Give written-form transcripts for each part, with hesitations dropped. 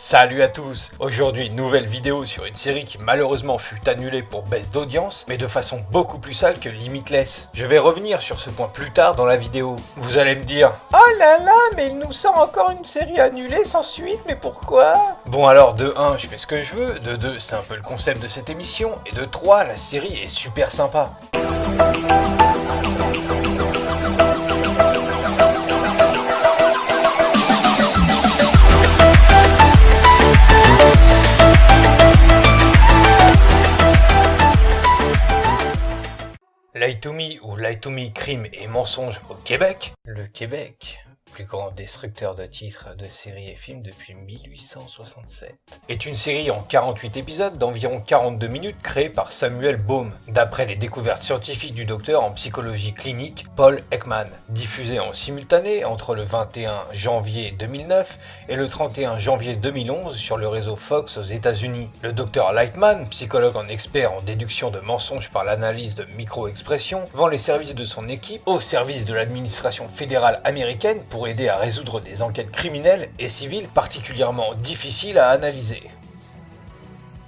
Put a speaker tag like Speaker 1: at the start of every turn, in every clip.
Speaker 1: Salut à tous! Aujourd'hui, nouvelle vidéo sur une série qui malheureusement fut annulée pour baisse d'audience, mais de façon beaucoup plus sale que Limitless. Je vais revenir sur ce point plus tard dans la vidéo. Vous allez me dire « Oh là là, mais il nous sort encore une série annulée sans suite, mais pourquoi ?» Bon alors, de 1, je fais ce que je veux, de 2, c'est un peu le concept de cette émission, et de 3, la série est super sympa. Lie to Me ou Lie to Me, crime et mensonge au Québec. Le Québec, plus grand destructeur de titres de séries et films depuis 1867, est une série en 48 épisodes d'environ 42 minutes créée par Samuel Baume, d'après les découvertes scientifiques du docteur en psychologie clinique Paul Ekman, diffusée en simultané entre le 21 janvier 2009 et le 31 janvier 2011 sur le réseau Fox aux États-Unis. Le docteur Lightman, psychologue en expert en déduction de mensonges par l'analyse de micro-expressions, vend les services de son équipe au service de l'administration fédérale américaine pour aider à résoudre des enquêtes criminelles et civiles particulièrement difficiles à analyser.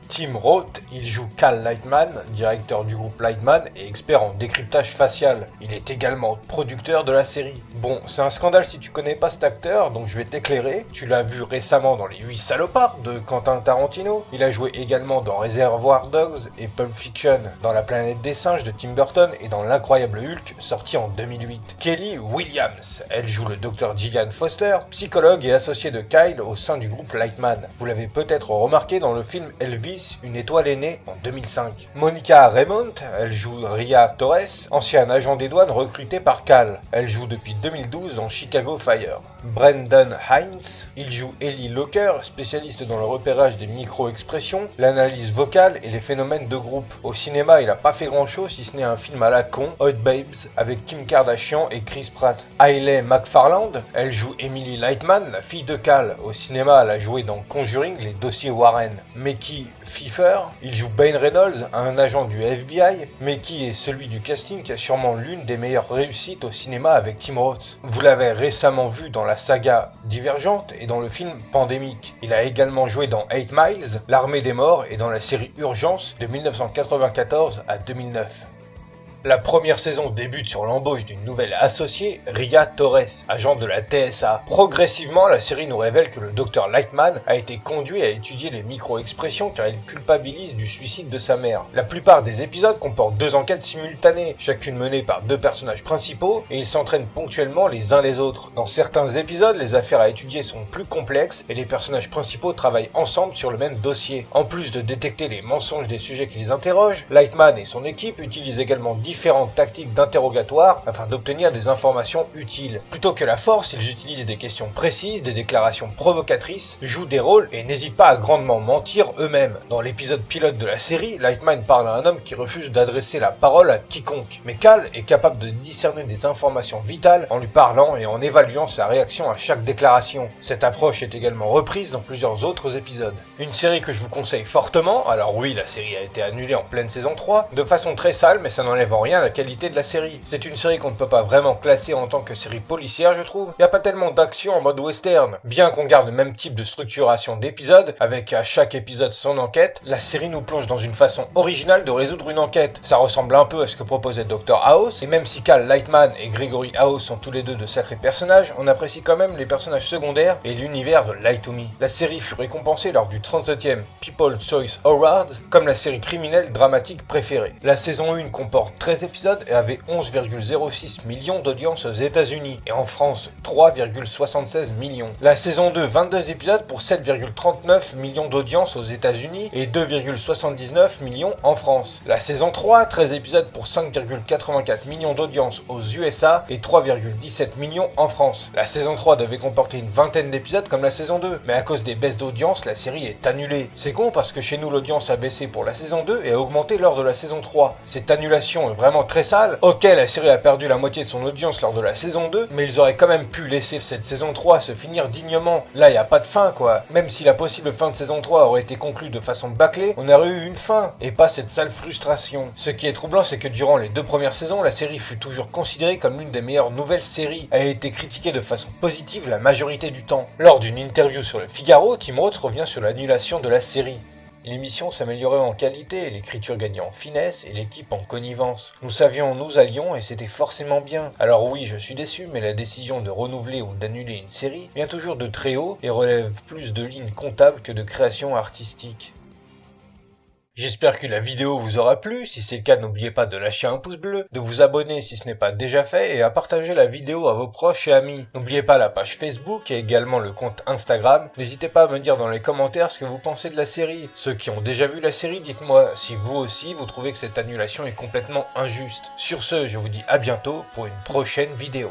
Speaker 1: Tim Roth, il joue Cal Lightman, directeur du groupe Lightman et expert en décryptage facial. Il est également producteur de la série. Bon, c'est un scandale si tu connais pas cet acteur, donc je vais t'éclairer. Tu l'as vu récemment dans Les 8 salopards de Quentin Tarantino. Il a joué également dans Reservoir Dogs et Pulp Fiction, dans La planète des singes de Tim Burton et dans L'incroyable Hulk, sorti en 2008. Kelly Williams, elle joue le docteur Gillian Foster, psychologue et associé de Kyle au sein du groupe Lightman. Vous l'avez peut-être remarqué dans le film Elvis, Une étoile est née en 2005. Monica Raymond, elle joue Ria Torres, ancien agent des douanes recruté par Cal. Elle joue depuis 2012 dans Chicago Fire. Brendan Hines, il joue Ellie Locker, spécialiste dans le repérage des micro-expressions, l'analyse vocale et les phénomènes de groupe. Au cinéma, il a pas fait grand chose si ce n'est un film à la con, Hot Babes, avec Kim Kardashian et Chris Pratt. Hailey McFarland, elle joue Emily Lightman, la fille de Cal. Au cinéma, elle a joué dans Conjuring, les dossiers Warren. Mickey Pfeiffer, il joue Bane Reynolds, un agent du FBI. Mickey est celui du casting qui a sûrement l'une des meilleures réussites au cinéma avec Tim Roth. Vous l'avez récemment vu dans la saga Divergente et dans le film Pandémique. Il a également joué dans 8 Miles, L'Armée des Morts et dans la série Urgence de 1994 à 2009. La première saison débute sur l'embauche d'une nouvelle associée, Ria Torres, agent de la TSA. Progressivement, la série nous révèle que le docteur Lightman a été conduit à étudier les micro-expressions car il culpabilise du suicide de sa mère. La plupart des épisodes comportent 2 enquêtes simultanées, chacune menée par 2 personnages principaux, et ils s'entraînent ponctuellement les uns les autres. Dans certains épisodes, les affaires à étudier sont plus complexes et les personnages principaux travaillent ensemble sur le même dossier. En plus de détecter les mensonges des sujets qui les interrogent, Lightman et son équipe utilisent également différentes tactiques d'interrogatoire afin d'obtenir des informations utiles. Plutôt que la force, ils utilisent des questions précises, des déclarations provocatrices, jouent des rôles et n'hésitent pas à grandement mentir eux-mêmes. Dans l'épisode pilote de la série, Lightman parle à un homme qui refuse d'adresser la parole à quiconque. Mais Cal est capable de discerner des informations vitales en lui parlant et en évaluant sa réaction à chaque déclaration. Cette approche est également reprise dans plusieurs autres épisodes. Une série que je vous conseille fortement, alors oui, la série a été annulée en pleine saison 3, de façon très sale, mais ça n'enlève en rien la qualité de la série. C'est une série qu'on ne peut pas vraiment classer en tant que série policière, je trouve. Il n'y a pas tellement d'action en mode western. Bien qu'on garde le même type de structuration d'épisodes, avec à chaque épisode son enquête, la série nous plonge dans une façon originale de résoudre une enquête. Ça ressemble un peu à ce que proposait Dr House, et même si Cal Lightman et Gregory House sont tous les deux de sacrés personnages, on apprécie quand même les personnages secondaires et l'univers de Lie to Me. La série fut récompensée lors du 37e People's Choice Awards comme la série criminelle dramatique préférée. La saison 1 comporte 13 épisodes et avait 11,06 millions d'audience aux États-Unis et en France 3,76 millions. La saison 2, 22 épisodes pour 7,39 millions d'audience aux États-Unis et 2,79 millions en France. La saison 3, 13 épisodes pour 5,84 millions d'audience aux USA et 3,17 millions en France. La saison 3 devait comporter une vingtaine d'épisodes comme la saison 2, mais à cause des baisses d'audience, la série est annulée. C'est con parce que chez nous l'audience a baissé pour la saison 2 et a augmenté lors de la saison 3. Cette annulation est vraiment très sale. Ok, la série a perdu la moitié de son audience lors de la saison 2, mais ils auraient quand même pu laisser cette saison 3 se finir dignement. Là, y a pas de fin, quoi. Même si la possible fin de saison 3 aurait été conclue de façon bâclée, on aurait eu une fin, et pas cette sale frustration. Ce qui est troublant, c'est que durant les 2 premières saisons, la série fut toujours considérée comme l'une des meilleures nouvelles séries. Elle a été critiquée de façon positive la majorité du temps. Lors d'une interview sur le Figaro, Tim Roth revient sur l'annulation de la série. L'émission s'améliorait en qualité, l'écriture gagnait en finesse et l'équipe en connivence. Nous savions où nous allions et c'était forcément bien. Alors oui, je suis déçu, mais la décision de renouveler ou d'annuler une série vient toujours de très haut et relève plus de lignes comptables que de création artistique. J'espère que la vidéo vous aura plu, si c'est le cas n'oubliez pas de lâcher un pouce bleu, de vous abonner si ce n'est pas déjà fait et à partager la vidéo à vos proches et amis. N'oubliez pas la page Facebook et également le compte Instagram, n'hésitez pas à me dire dans les commentaires ce que vous pensez de la série. Ceux qui ont déjà vu la série, dites-moi si vous aussi vous trouvez que cette annulation est complètement injuste. Sur ce, je vous dis à bientôt pour une prochaine vidéo.